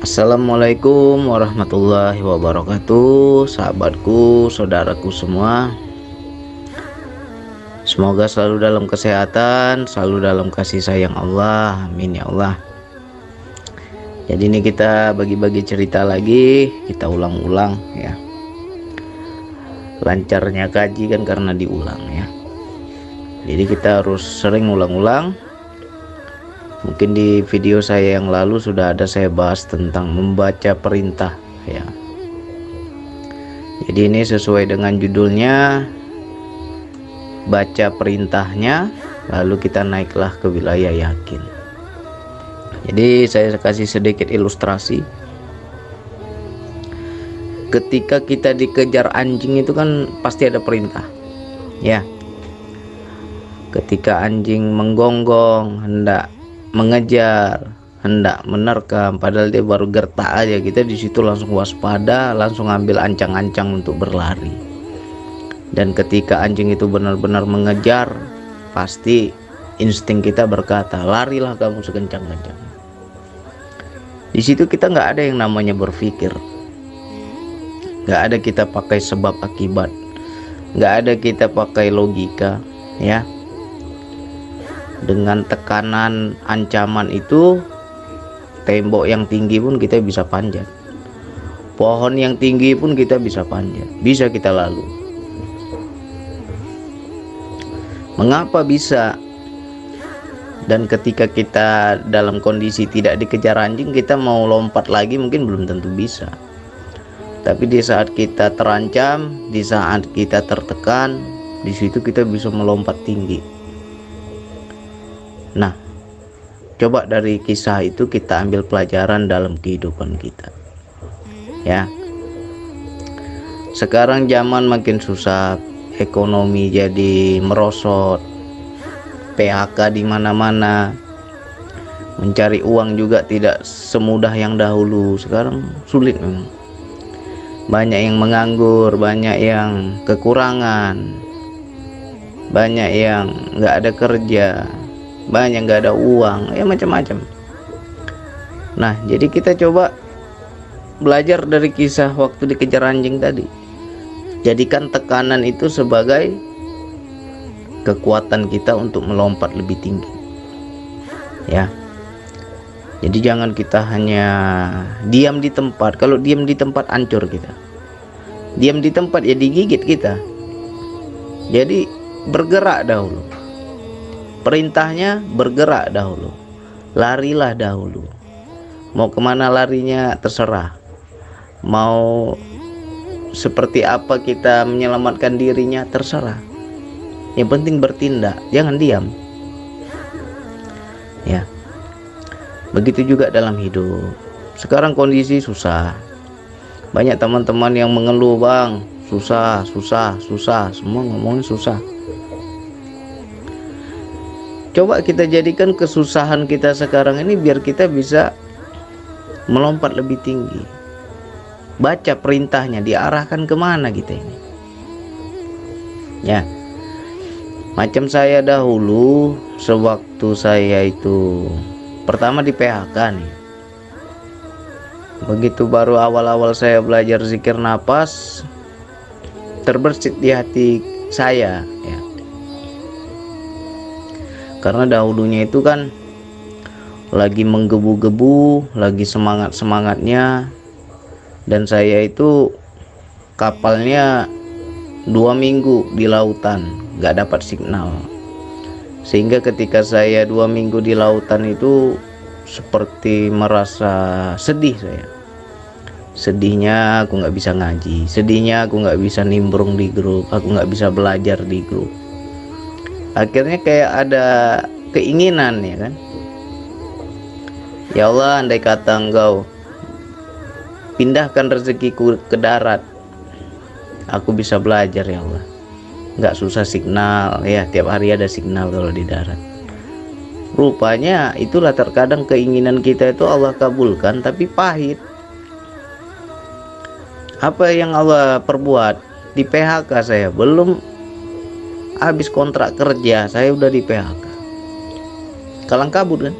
Assalamualaikum warahmatullahi wabarakatuh, sahabatku, saudaraku semua. Semoga selalu dalam kesehatan, selalu dalam kasih sayang Allah. Amin ya Allah. Jadi ini kita bagi-bagi cerita lagi, kita ulang-ulang ya. Lancarnya kaji kan karena diulang ya. Jadi kita harus sering ulang-ulang. Mungkin di video saya yang lalu sudah ada saya bahas tentang membaca perintah ya. Jadi ini sesuai dengan judulnya, baca perintahnya lalu kita naiklah ke wilayah yakin. Jadi saya kasih sedikit ilustrasi. Ketika kita dikejar anjing itu kan pasti ada perintah ya. Ketika anjing menggonggong hendak mengejar, hendak menerkam, padahal dia baru gertak aja, kita di situ langsung waspada, langsung ambil ancang-ancang untuk berlari. Dan ketika anjing itu benar-benar mengejar, pasti insting kita berkata, larilah kamu sekencang-kencang. Di situ kita nggak ada yang namanya berpikir, nggak ada kita pakai sebab akibat, nggak ada kita pakai logika ya. Dengan tekanan ancaman itu, tembok yang tinggi pun kita bisa panjat, pohon yang tinggi pun kita bisa panjat, bisa kita lalu. Mengapa bisa? Dan ketika kita dalam kondisi tidak dikejar anjing, kita mau lompat lagi mungkin belum tentu bisa. Tapi di saat kita terancam, di saat kita tertekan, di situ kita bisa melompat tinggi. Nah, coba dari kisah itu kita ambil pelajaran dalam kehidupan kita ya. Sekarang zaman makin susah, ekonomi jadi merosot, PHK di mana-mana, mencari uang juga tidak semudah yang dahulu. Sekarang sulit memang. Banyak yang menganggur, banyak yang kekurangan, banyak yang nggak ada kerja, banyak nggak ada uang, ya macam-macam. Nah, jadi kita coba belajar dari kisah waktu dikejar anjing tadi. Jadikan tekanan itu sebagai kekuatan kita untuk melompat lebih tinggi ya. Jadi jangan kita hanya diam di tempat. Kalau diam di tempat hancur kita. Diam di tempat ya digigit kita. Jadi bergerak dahulu. Perintahnya bergerak dahulu, larilah dahulu. Mau kemana larinya terserah, mau seperti apa kita menyelamatkan dirinya terserah. Yang penting bertindak, jangan diam ya. Begitu juga dalam hidup. Sekarang kondisi susah, banyak teman-teman yang mengeluh, bang, susah, semua ngomongin susah. Coba kita jadikan kesusahan kita sekarang ini biar kita bisa melompat lebih tinggi. Baca perintahnya, diarahkan kemana kita ini ya. Macam saya dahulu, sewaktu saya itu pertama di PHK nih, begitu baru awal-awal saya belajar zikir nafas, terbersit di hati saya ya. Karena dahulunya itu kan lagi menggebu-gebu, lagi semangat-semangatnya, dan saya itu kapalnya 2 minggu di lautan, nggak dapat signal. Sehingga ketika saya 2 minggu di lautan itu seperti merasa sedih saya. Sedihnya aku nggak bisa ngaji, sedihnya aku nggak bisa nimbrung di grup, aku nggak bisa belajar di grup. Akhirnya kayak ada keinginan ya kan, ya Allah, andai kata Engkau pindahkan rezekiku ke darat, aku bisa belajar ya Allah. Nggak susah signal ya, tiap hari ada signal kalau di darat. Rupanya itulah terkadang keinginan kita itu Allah kabulkan, tapi pahit. Apa yang Allah perbuat? Di PHK saya, belum habis kontrak kerja saya udah di PHK. Kalang kabut kan?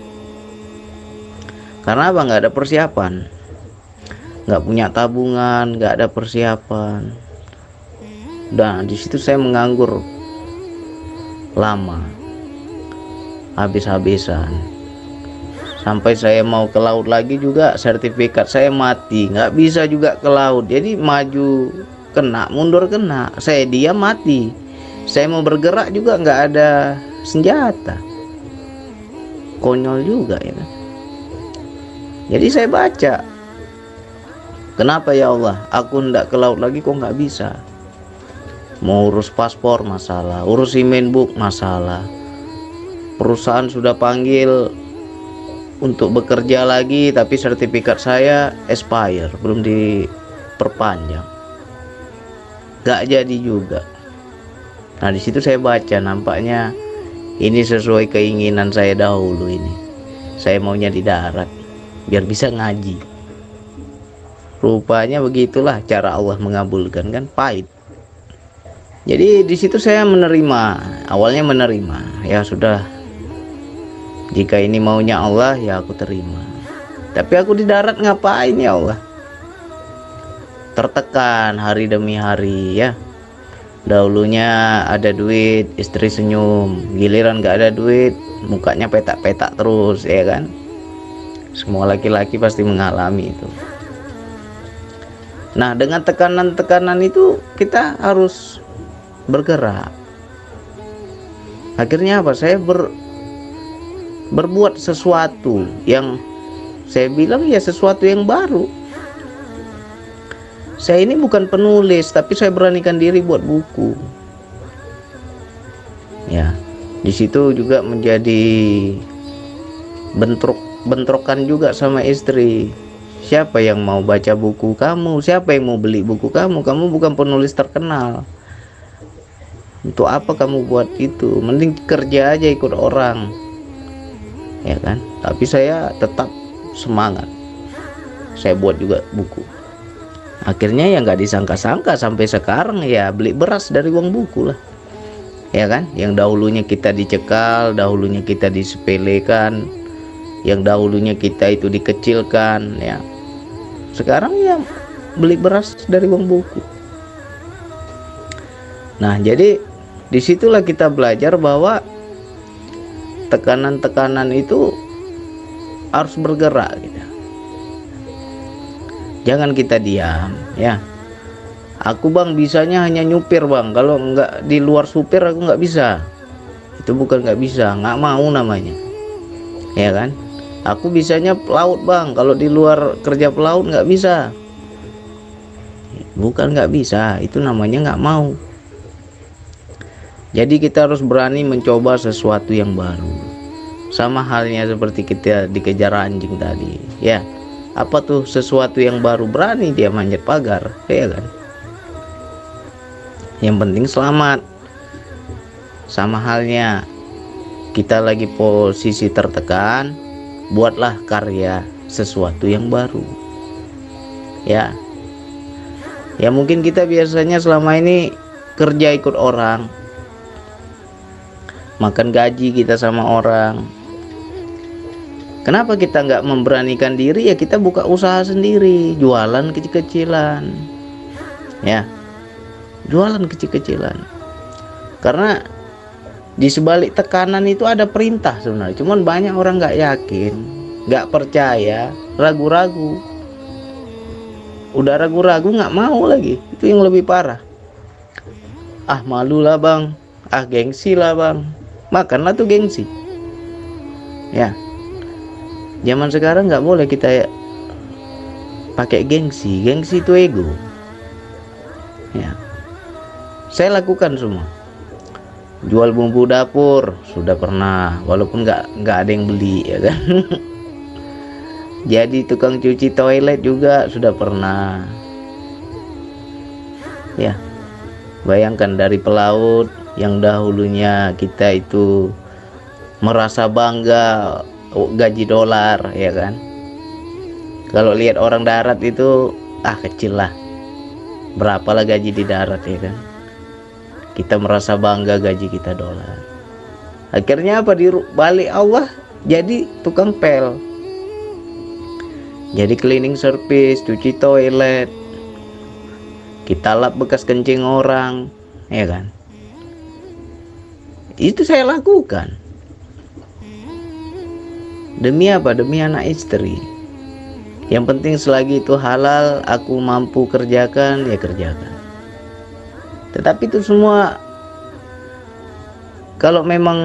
Karena apa? Nggak ada persiapan. nggak punya tabungan, nggak ada persiapan. Dan di situ saya menganggur lama, habis-habisan. Sampai saya mau ke laut lagi juga sertifikat saya mati, nggak bisa juga ke laut. Jadi maju kena, mundur kena, saya diam mati. Saya mau bergerak juga nggak ada senjata. Konyol juga ya kan. Jadi saya baca, kenapa ya Allah aku ndak ke laut lagi, kok nggak bisa. Mau urus paspor masalah, urus email book masalah, perusahaan sudah panggil untuk bekerja lagi tapi sertifikat saya expire, belum diperpanjang, nggak jadi juga. Nah di situ saya baca, nampaknya ini sesuai keinginan saya dahulu. Ini saya maunya di darat biar bisa ngaji. Rupanya begitulah cara Allah mengabulkan, kan pahit. Jadi di situ saya menerima, awalnya menerima, ya sudah, jika ini maunya Allah ya aku terima. Tapi aku di darat ngapain ya Allah? Tertekan hari demi hari ya. Dahulunya ada duit, istri senyum, giliran gak ada duit, mukanya petak-petak terus, ya kan? Semua laki-laki pasti mengalami itu. Nah, dengan tekanan-tekanan itu kita harus bergerak. Akhirnya apa? Saya berbuat sesuatu yang saya bilang ya sesuatu yang baru. Saya ini bukan penulis, tapi saya beranikan diri buat buku. Ya, di situ juga menjadi bentrokan juga sama istri. Siapa yang mau baca buku kamu? Siapa yang mau beli buku kamu? Kamu bukan penulis terkenal. Untuk apa kamu buat itu? Mending kerja aja ikut orang. Ya kan? Tapi saya tetap semangat. Saya buat juga buku. Akhirnya ya nggak disangka-sangka sampai sekarang ya beli beras dari uang buku lah. Ya kan? Yang dahulunya kita dicekal, dahulunya kita disepelekan, yang dahulunya kita itu dikecilkan, ya. Sekarang ya beli beras dari uang buku. Nah, jadi disitulah kita belajar bahwa tekanan-tekanan itu harus bergerak gitu. Jangan kita diam ya. Aku bang bisanya hanya nyupir bang, kalau nggak di luar supir aku nggak bisa. Itu bukan nggak bisa, nggak mau namanya, ya kan? Aku bisanya pelaut bang, kalau di luar kerja pelaut nggak bisa. Bukan nggak bisa, itu namanya nggak mau. Jadi kita harus berani mencoba sesuatu yang baru. Sama halnya seperti kita dikejar anjing tadi, ya. Apa tuh sesuatu yang baru? Berani dia manjat pagar, ya kan? Yang penting selamat. Sama halnya kita lagi posisi tertekan, buatlah karya sesuatu yang baru. Ya. Ya mungkin kita biasanya selama ini kerja ikut orang, makan gaji kita sama orang. Kenapa kita nggak memberanikan diri? Ya kita buka usaha sendiri, jualan kecil-kecilan, ya, jualan kecil-kecilan. Karena di sebalik tekanan itu ada perintah sebenarnya. Cuman banyak orang nggak yakin, nggak percaya, ragu-ragu. Udah ragu-ragu nggak mau lagi. Itu yang lebih parah. Ah malu lah bang, ah gengsi lah bang. Makanlah tuh gengsi, ya. Zaman sekarang nggak boleh kita pakai gengsi. Gengsi itu ego. Ya. Saya lakukan semua. Jual bumbu dapur sudah pernah, walaupun nggak ada yang beli, ya kan. Jadi tukang cuci toilet juga sudah pernah. Ya. Bayangkan dari pelaut yang dahulunya kita itu merasa bangga gaji dolar, ya kan. Kalau lihat orang darat itu kecil lah, berapalah gaji di darat, ya kan. Kita merasa bangga gaji kita dolar. Akhirnya apa? Di balik Allah jadi tukang pel. Jadi cleaning service, cuci toilet, kita lap bekas kencing orang, ya kan? Itu saya lakukan. Demi apa? Demi anak istri. Yang penting selagi itu halal, aku mampu kerjakan, ya kerjakan. Tetapi itu semua, kalau memang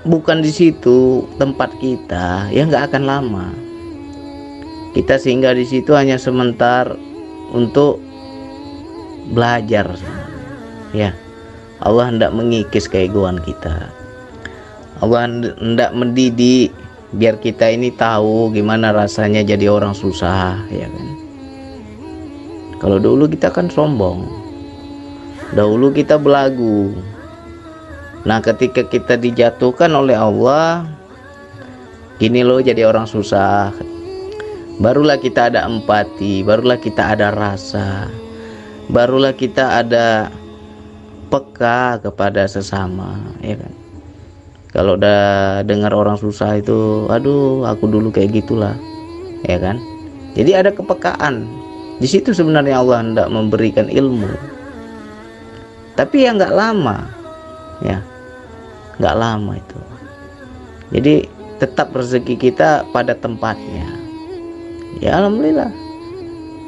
bukan di situ tempat kita, ya nggak akan lama. Kita singgah di situ hanya sebentar untuk belajar, ya. Allah hendak mengikis keegoan kita. Allah hendak mendidik biar kita ini tahu gimana rasanya jadi orang susah, ya kan. Kalau dulu kita kan sombong, dahulu kita belagu. Nah, ketika kita dijatuhkan oleh Allah, gini loh jadi orang susah, barulah kita ada empati, barulah kita ada rasa, barulah kita ada peka kepada sesama, ya kan. Kalau udah dengar orang susah itu, aduh aku dulu kayak gitulah, ya kan. Jadi ada kepekaan. Di situ sebenarnya Allah hendak memberikan ilmu. Tapi ya nggak lama, ya nggak lama itu. Jadi tetap rezeki kita pada tempatnya. Ya alhamdulillah.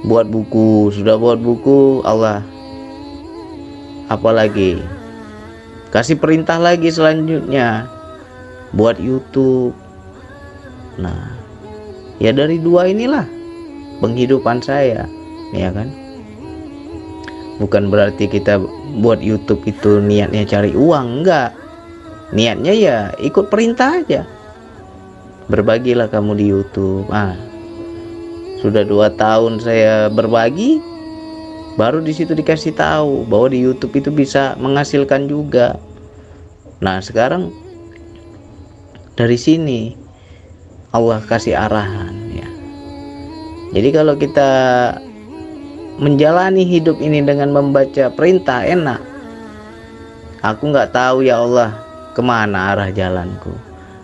Buat buku, sudah buat buku, Allah apalagi kasih perintah lagi selanjutnya buat YouTube. Nah, ya dari dua inilah penghidupan saya, ya kan. Bukan berarti kita buat YouTube itu niatnya cari uang, enggak. Niatnya ya ikut perintah aja. Berbagilah kamu di YouTube. Sudah 2 tahun saya berbagi, baru di situ dikasih tahu bahwa di YouTube itu bisa menghasilkan juga. Nah, sekarang dari sini Allah kasih arahan, ya. Jadi kalau kita menjalani hidup ini dengan membaca perintah enak. Aku nggak tahu ya Allah kemana arah jalanku.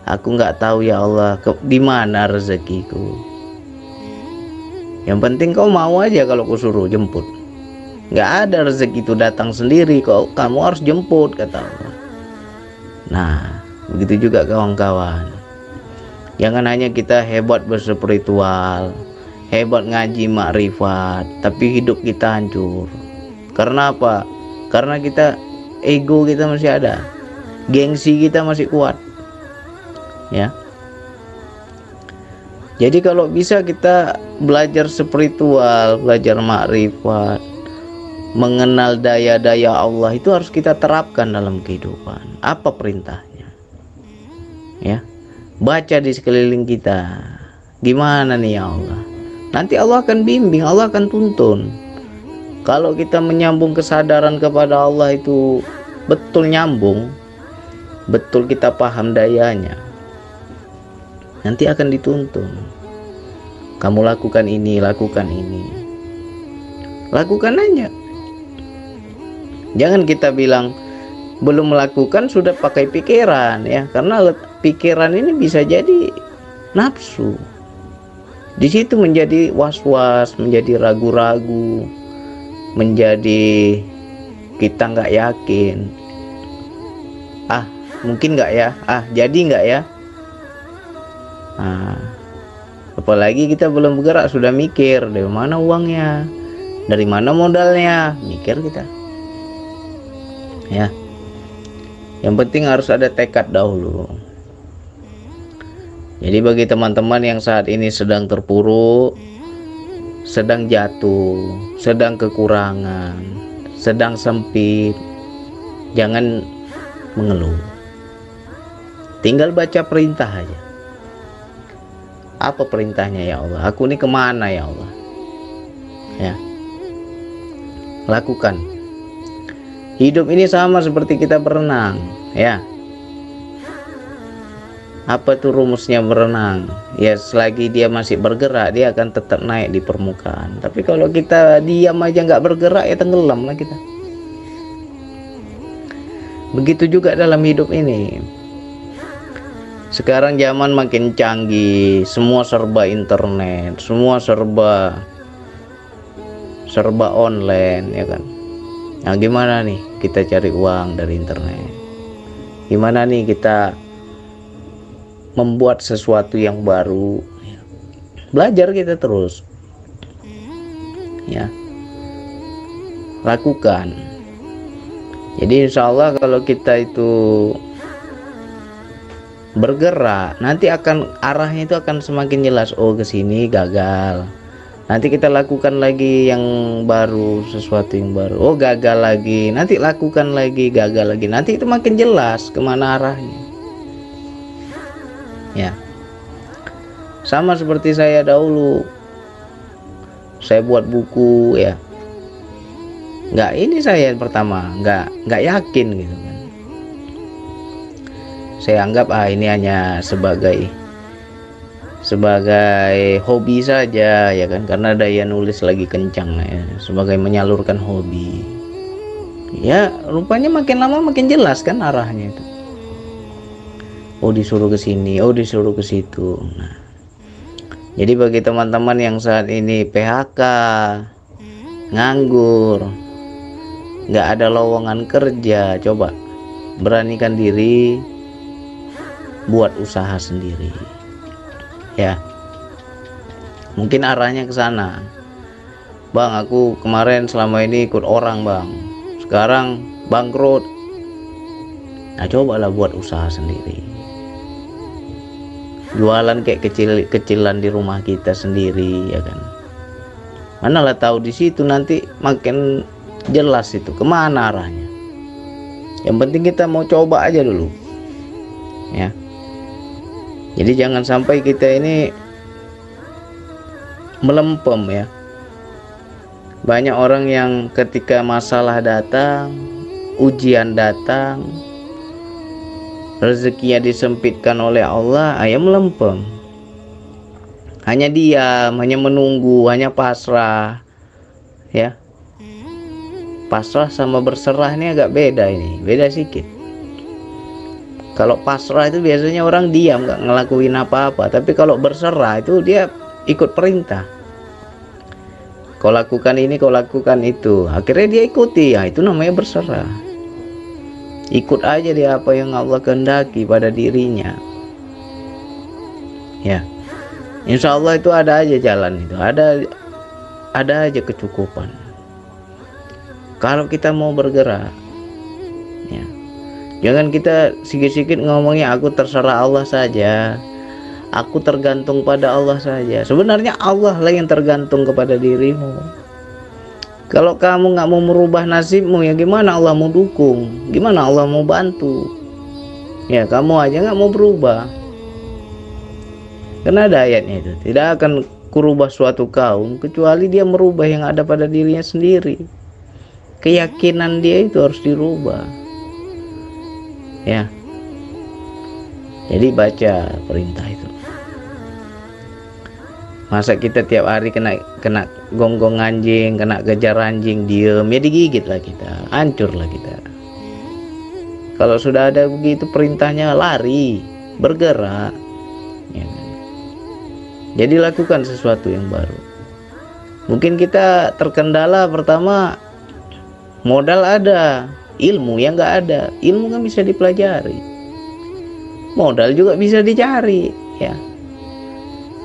Aku nggak tahu ya Allah di mana rezekiku. Yang penting kau mau aja kalau ku suruh jemput. Nggak ada rezeki itu datang sendiri, kok kamu harus jemput, kata Allah. Nah, begitu juga kawan-kawan. Jangan hanya kita hebat berspiritual, hebat ngaji makrifat, tapi hidup kita hancur. Karena apa? Karena kita ego kita masih ada, gengsi kita masih kuat, ya. Jadi kalau bisa kita belajar spiritual, belajar makrifat, mengenal daya-daya Allah, itu harus kita terapkan dalam kehidupan. Apa perintahnya? Ya, baca di sekeliling kita. Gimana nih ya Allah? Nanti Allah akan bimbing, Allah akan tuntun. Kalau kita menyambung kesadaran kepada Allah itu betul nyambung, betul kita paham dayanya, nanti akan dituntun. Kamu lakukan ini, lakukan ini. Lakukan aja. Jangan kita bilang belum melakukan sudah pakai pikiran, ya. Karena pikiran ini bisa jadi nafsu. Di situ menjadi was-was, menjadi ragu-ragu, menjadi kita nggak yakin. Mungkin nggak ya? Jadi nggak ya? Apalagi kita belum bergerak sudah mikir dari mana uangnya, dari mana modalnya, mikir kita. Ya, yang penting harus ada tekad dahulu. Jadi bagi teman-teman yang saat ini sedang terpuruk, sedang jatuh, sedang kekurangan, sedang sempit, jangan mengeluh. Tinggal baca perintah aja. Apa perintahnya ya Allah? Aku ini kemana ya Allah? Ya, lakukan. Hidup ini sama seperti kita berenang, ya. Apa tuh rumusnya berenang? Ya, selagi dia masih bergerak, dia akan tetap naik di permukaan. Tapi kalau kita diam aja nggak bergerak, ya tenggelam lah kita. Begitu juga dalam hidup ini. Sekarang zaman makin canggih, semua serba internet, semua serba online, ya kan. Nah, gimana nih kita cari uang dari internet? Gimana nih kita membuat sesuatu yang baru? Belajar kita terus, ya, lakukan. Jadi insya Allah kalau kita itu bergerak, nanti akan arahnya itu akan semakin jelas. Oh, ke sini gagal, nanti kita lakukan lagi yang baru, sesuatu yang baru. Oh, gagal lagi, nanti lakukan lagi, gagal lagi, nanti itu makin jelas kemana arahnya, ya. Sama seperti saya dahulu, saya buat buku, ya. Ini saya pertama nggak yakin gitu kan. Saya anggap ini hanya sebagai hobi saja, ya kan, karena daya nulis lagi kencang, ya, sebagai menyalurkan hobi. Ya, rupanya makin lama makin jelas kan arahnya itu. Oh, disuruh ke sini, oh disuruh ke situ. Nah, jadi bagi teman-teman yang saat ini PHK, nganggur, nggak ada lowongan kerja, coba beranikan diri buat usaha sendiri, ya. Mungkin arahnya ke sana. Bang, aku kemarin selama ini ikut orang, Bang, sekarang bangkrut. Nah, cobalah buat usaha sendiri, jualan kayak kecilan di rumah kita sendiri, ya kan. Manalah tahu di situ nanti makin jelas itu kemana arahnya. Yang penting kita mau coba aja dulu, ya. Jadi jangan sampai kita ini melempem, ya. Banyak orang yang ketika masalah datang, ujian datang, rezekinya disempitkan oleh Allah, melempem. Hanya diam, hanya menunggu, hanya pasrah, ya. Pasrah sama berserah ini agak beda, beda sedikit. Kalau pasrah itu biasanya orang diam, nggak ngelakuin apa-apa. Tapi kalau berserah itu dia ikut perintah. Kau lakukan ini, kau lakukan itu. Akhirnya dia ikuti, ya itu namanya berserah. Ikut aja dia apa yang Allah kehendaki pada dirinya, ya. Insya Allah itu ada aja jalan itu, ada aja kecukupan. Kalau kita mau bergerak, ya. Jangan kita sikit-sikit ngomongnya aku terserah Allah saja, aku tergantung pada Allah saja. Sebenarnya Allah lah yang tergantung kepada dirimu. Kalau kamu nggak mau merubah nasibmu, ya gimana Allah mau dukung, gimana Allah mau bantu? Ya, kamu aja nggak mau berubah. Karena ada ayatnya itu, tidak akan kurubah suatu kaum kecuali dia merubah yang ada pada dirinya sendiri. Keyakinan dia itu harus dirubah, ya. Jadi baca perintah itu. Masa kita tiap hari kena gonggong anjing, kena kejar anjing, diem, ya digigit lah kita, hancur lah kita. Kalau sudah ada begitu perintahnya, lari, bergerak, ya. Jadi lakukan sesuatu yang baru. Mungkin kita terkendala pertama, modal ada, ilmu yang nggak ada. Ilmu kan bisa dipelajari, modal juga bisa dicari, ya.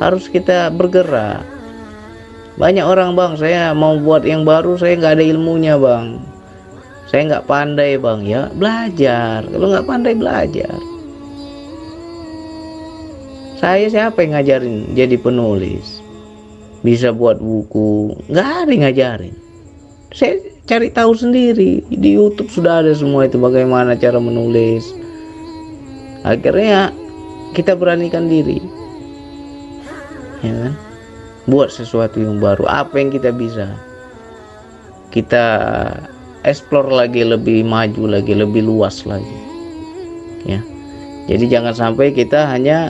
Harus kita bergerak. Banyak orang, Bang, saya mau buat yang baru, saya nggak ada ilmunya, Bang, saya nggak pandai, Bang. Ya belajar, kalau nggak pandai belajar. Saya siapa yang ngajarin jadi penulis, bisa buat buku? Nggak ada yang ngajarin. Saya cari tahu sendiri, di YouTube sudah ada semua itu, bagaimana cara menulis. Akhirnya kita beranikan diri, ya kan, buat sesuatu yang baru. Apa yang kita bisa, kita explore lagi, lebih maju lagi, lebih luas lagi, ya. Jadi jangan sampai kita hanya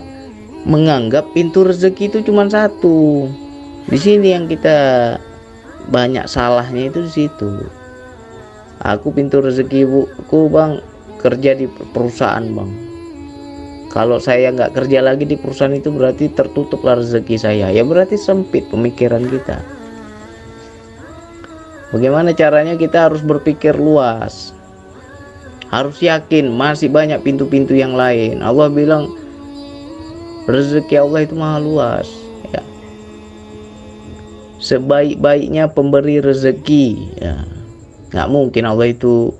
menganggap pintu rezeki itu cuma satu. Di sini yang kita banyak salahnya itu di situ. Aku pintu rezekiku, Bang, kerja di perusahaan, Bang. Kalau saya nggak kerja lagi di perusahaan itu berarti tertutuplah rezeki saya. Ya berarti sempit pemikiran kita. Bagaimana caranya? Kita harus berpikir luas. Harus yakin masih banyak pintu-pintu yang lain. Allah bilang rezeki Allah itu maha luas. Ya. Sebaik-baiknya pemberi rezeki. Ya. Nggak mungkin Allah itu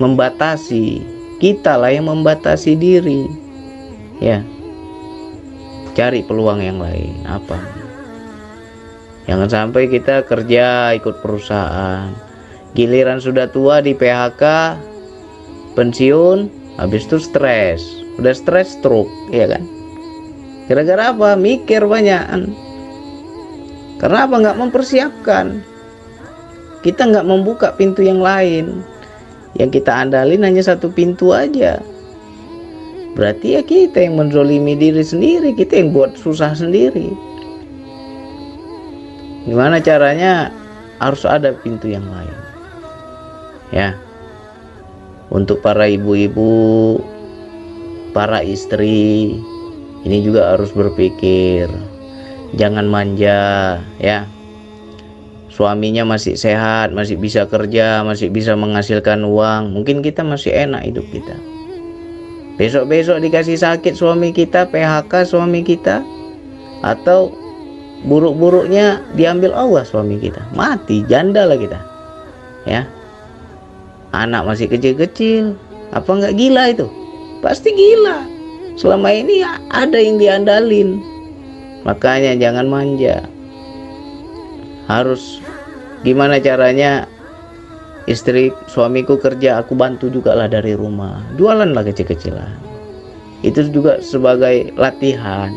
membatasi. Kita lah yang membatasi diri. Ya. Cari peluang yang lain. Apa? Jangan sampai kita kerja ikut perusahaan, giliran sudah tua di PHK, pensiun, habis itu stres. Udah stres stroke, ya kan? Gara-gara apa? Mikir banyak. Karena apa? Nggak mempersiapkan. Kita nggak membuka pintu yang lain. Yang kita andalin hanya satu pintu aja. Berarti ya kita yang menzolimi diri sendiri, kita yang buat susah sendiri. Gimana caranya? Harus ada pintu yang lain. Ya. Untuk para ibu-ibu, para istri, ini juga harus berpikir. Jangan manja, ya. Suaminya masih sehat, masih bisa kerja, masih bisa menghasilkan uang, mungkin kita masih enak hidup kita. Besok-besok dikasih sakit suami kita, PHK suami kita, atau buruk-buruknya diambil Allah suami kita, mati, janda lah kita. Ya. Anak masih kecil-kecil, apa nggak gila itu? Pasti gila. Selama ini ada yang diandalin. Makanya jangan manja. Harus gimana caranya? Istri suamiku kerja, aku bantu juga lah dari rumah, jualan lah kecil-kecilan. Itu juga sebagai latihan.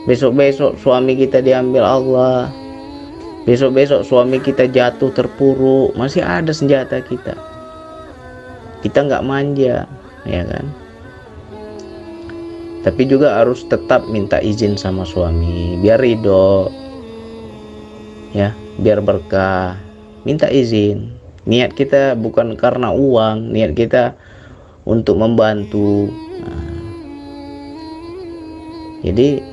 Besok-besok suami kita diambil Allah, besok-besok suami kita jatuh terpuruk, masih ada senjata kita. Kita nggak manja, ya kan? Tapi juga harus tetap minta izin sama suami, biar ridho, ya, biar berkah. Minta izin. Niat kita bukan karena uang, niat kita untuk membantu. Nah, jadi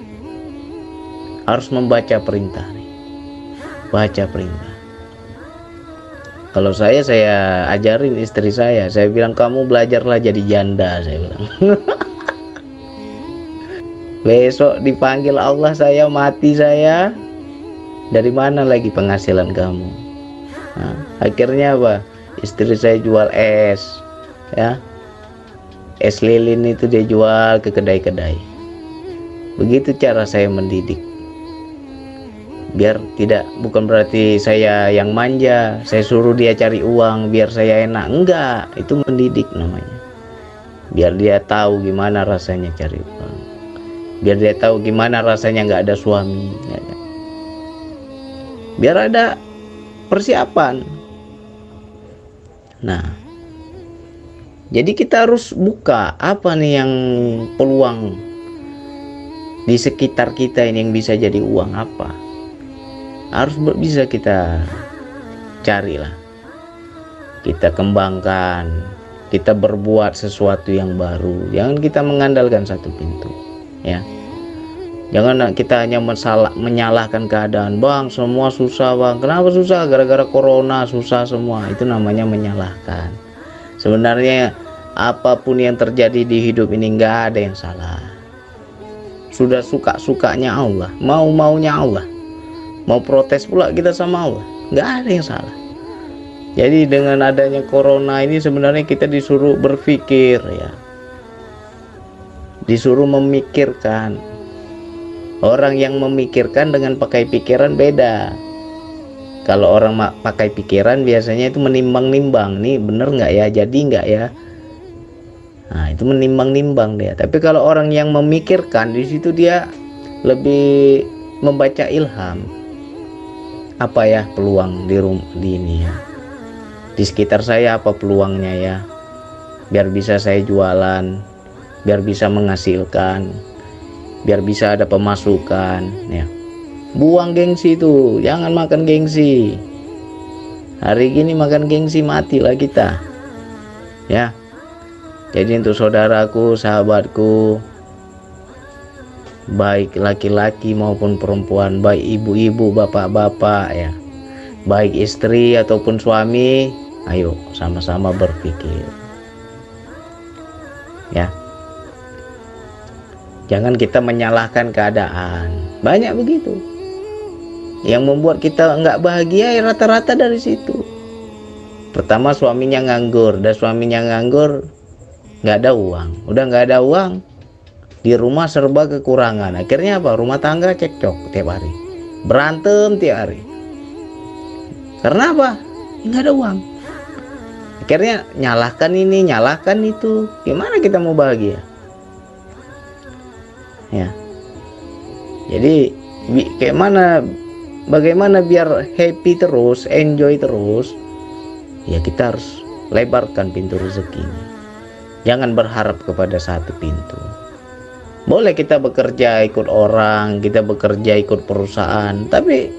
harus membaca perintah nih. Baca perintah. Kalau saya ajarin istri saya bilang kamu belajarlah jadi janda, saya bilang. Besok dipanggil Allah, saya mati saya, dari mana lagi penghasilan kamu? Nah, akhirnya apa? Istri saya jual es, ya, es lilin itu dia jual ke kedai-kedai. Begitu cara saya mendidik. Biar tidak, bukan berarti saya yang manja, saya suruh dia cari uang biar saya enak, enggak, itu mendidik namanya. Biar dia tahu gimana rasanya cari uang, biar dia tahu gimana rasanya nggak ada suami, ya kan? Biar ada persiapan. Nah, jadi kita harus buka apa nih yang peluang di sekitar kita ini yang bisa jadi uang apa. Harus bisa kita carilah, kita kembangkan, kita berbuat sesuatu yang baru. Jangan kita mengandalkan satu pintu, ya. Jangan kita hanya menyalahkan keadaan. Bang, semua susah bang. Kenapa susah? Gara-gara corona susah semua. Itu namanya menyalahkan. Sebenarnya apapun yang terjadi di hidup ini nggak ada yang salah. Sudah suka-sukanya Allah, mau-maunya Allah. Mau protes pula kita sama Allah, nggak ada yang salah. Jadi dengan adanya corona ini sebenarnya kita disuruh berpikir, ya, disuruh memikirkan. Orang yang memikirkan dengan pakai pikiran beda. Kalau orang pakai pikiran biasanya itu menimbang-nimbang, nih bener nggak ya, jadi nggak ya. Nah itu menimbang-nimbang dia. Tapi kalau orang yang memikirkan, di situ dia lebih membaca ilham. Apa ya peluang di ini ya, di sekitar saya apa peluangnya ya, biar bisa saya jualan, biar bisa menghasilkan, biar bisa ada pemasukan, ya. Buang gengsi itu, jangan makan gengsi. Hari gini makan gengsi matilah kita, ya. Jadi untuk saudaraku, sahabatku, baik laki-laki maupun perempuan, baik ibu-ibu, bapak-bapak ya, baik istri ataupun suami, ayo sama-sama berpikir ya. Jangan kita menyalahkan keadaan. Banyak begitu yang membuat kita nggak bahagia, ya rata-rata dari situ. Pertama, suaminya nganggur, dan suaminya nganggur nggak ada uang. Udah nggak ada uang, di rumah serba kekurangan. Akhirnya apa? Rumah tangga cekcok tiap hari, berantem tiap hari. Karena apa? Nggak ada uang. Akhirnya nyalahkan ini, nyalahkan itu. Gimana kita mau bahagia? Ya. Jadi bagaimana biar happy terus, enjoy terus? Ya kita harus lebarkan pintu rezeki ini. Jangan berharap kepada satu pintu. Boleh kita bekerja ikut orang, kita bekerja ikut perusahaan, tapi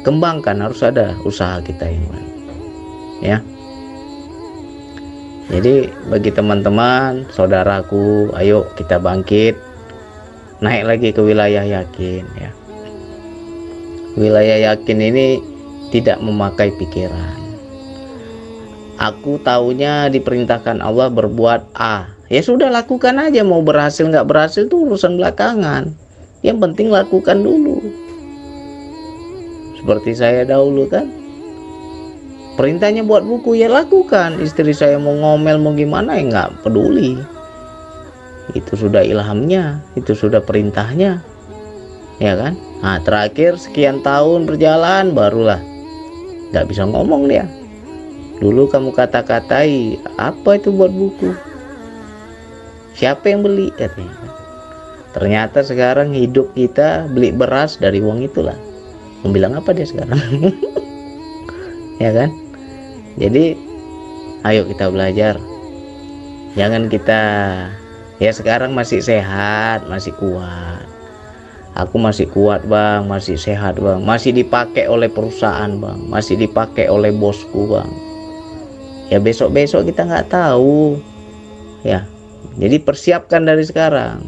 kembangkan, harus ada usaha kita yang lain. Ya. Jadi bagi teman-teman, saudaraku, ayo kita bangkit, naik lagi ke wilayah yakin ya. Wilayah yakin ini tidak memakai pikiran. Aku taunya diperintahkan Allah berbuat A, ya sudah lakukan aja. Mau berhasil nggak berhasil itu urusan belakangan. Yang penting lakukan dulu. Seperti saya dahulu kan, perintahnya buat buku, ya lakukan. Istri saya mau ngomel mau gimana, ya nggak peduli. Itu sudah ilhamnya, itu sudah perintahnya, ya kan. Nah terakhir sekian tahun berjalan, barulah nggak bisa ngomong dia. Dulu kamu kata-katai, apa itu buat buku, siapa yang beli katanya. Ternyata sekarang hidup kita beli beras dari uang itulah. Mau bilang apa dia sekarang? Ya kan. Jadi ayo kita belajar. Jangan kita, ya sekarang masih sehat, masih kuat. Aku masih kuat bang, masih sehat bang, masih dipakai oleh perusahaan bang, masih dipakai oleh bosku bang. Ya besok-besok kita nggak tahu ya. Jadi persiapkan dari sekarang.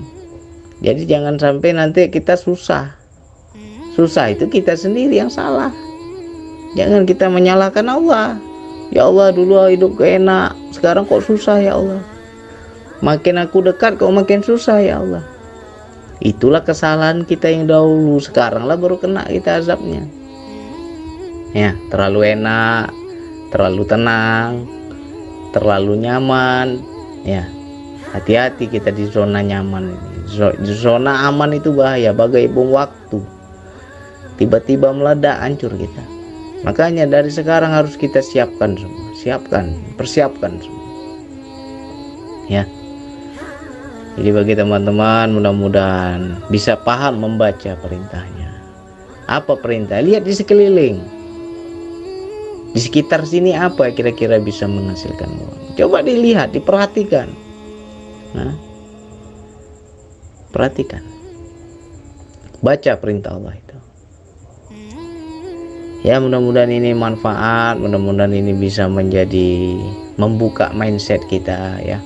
Jadi jangan sampai nanti kita susah. Susah itu kita sendiri yang salah. Jangan kita menyalahkan Allah. Ya Allah, dulu hidup enak, sekarang kok susah ya Allah. Makin aku dekat kok makin susah ya Allah. Itulah kesalahan kita yang dahulu. Sekarang lah baru kena kita azabnya. Ya, terlalu enak, terlalu tenang, terlalu nyaman. Ya, hati-hati kita di zona nyaman ini. Zona aman itu bahaya, bagai bom waktu. Tiba-tiba meledak, hancur kita. Makanya dari sekarang harus kita siapkan semua, persiapkan semua. Ya. Jadi bagi teman-teman, mudah-mudahan bisa paham membaca perintahnya. Apa perintah? Lihat di sekeliling. Di sekitar sini apa kira-kira bisa menghasilkan uang. Coba dilihat, diperhatikan. Nah, perhatikan. Baca perintah Allah itu. Ya mudah-mudahan ini manfaat, mudah-mudahan ini bisa menjadi membuka mindset kita ya.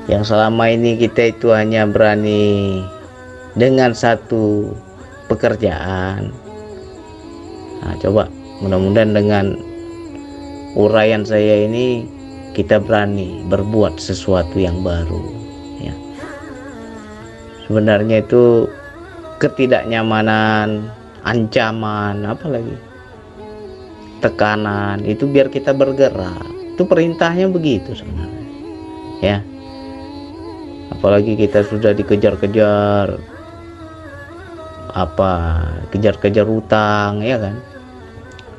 Yang selama ini kita itu hanya berani dengan satu pekerjaan. Nah, coba mudah-mudahan dengan uraian saya ini kita berani berbuat sesuatu yang baru ya. Sebenarnya itu ketidaknyamanan, ancaman, apalagi tekanan itu biar kita bergerak. Itu perintahnya begitu sebenarnya ya. Apalagi kita sudah dikejar-kejar, kejar-kejar utang ya kan.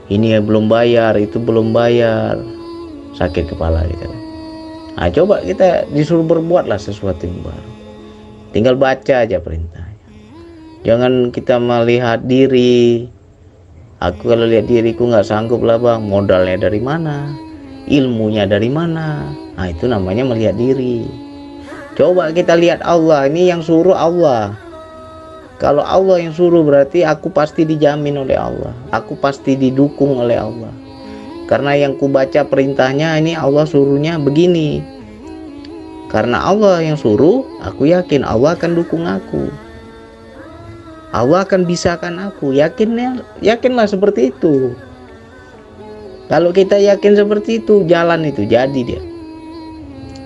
Ini yang belum bayar, itu belum bayar, sakit kepala kita. Nah coba kita disuruh berbuatlah sesuatu yang baru. Tinggal baca aja perintahnya. Jangan kita melihat diri. Aku kalau lihat diriku nggak sanggup lah bang. Modalnya dari mana? Ilmunya dari mana? Nah itu namanya melihat diri. Coba kita lihat Allah. Ini yang suruh Allah. Kalau Allah yang suruh berarti aku pasti dijamin oleh Allah. Aku pasti didukung oleh Allah. Karena yang ku baca perintahnya ini Allah suruhnya begini. Karena Allah yang suruh, aku yakin Allah akan dukung aku, Allah akan bisakan aku. Yakinlah seperti itu. Kalau kita yakin seperti itu, jalan itu jadi dia,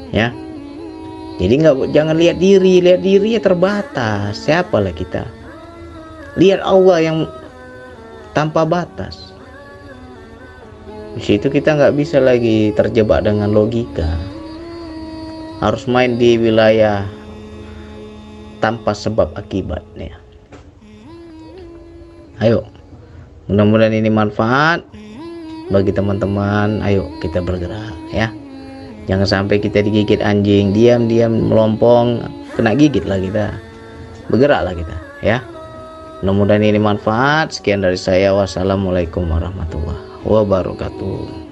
ya. Jadi jangan lihat diri ya terbatas. Siapalah kita? Lihat Allah yang tanpa batas. Di situ kita nggak bisa lagi terjebak dengan logika. Harus main di wilayah tanpa sebab akibatnya. Ayo, mudah-mudahan ini manfaat bagi teman-teman. Ayo kita bergerak, ya. Jangan sampai kita digigit anjing, diam-diam melompong, kena gigit lah kita. Bergeraklah kita, ya. Mudah-mudahan ini manfaat. Sekian dari saya. Wassalamualaikum warahmatullahi wabarakatuh.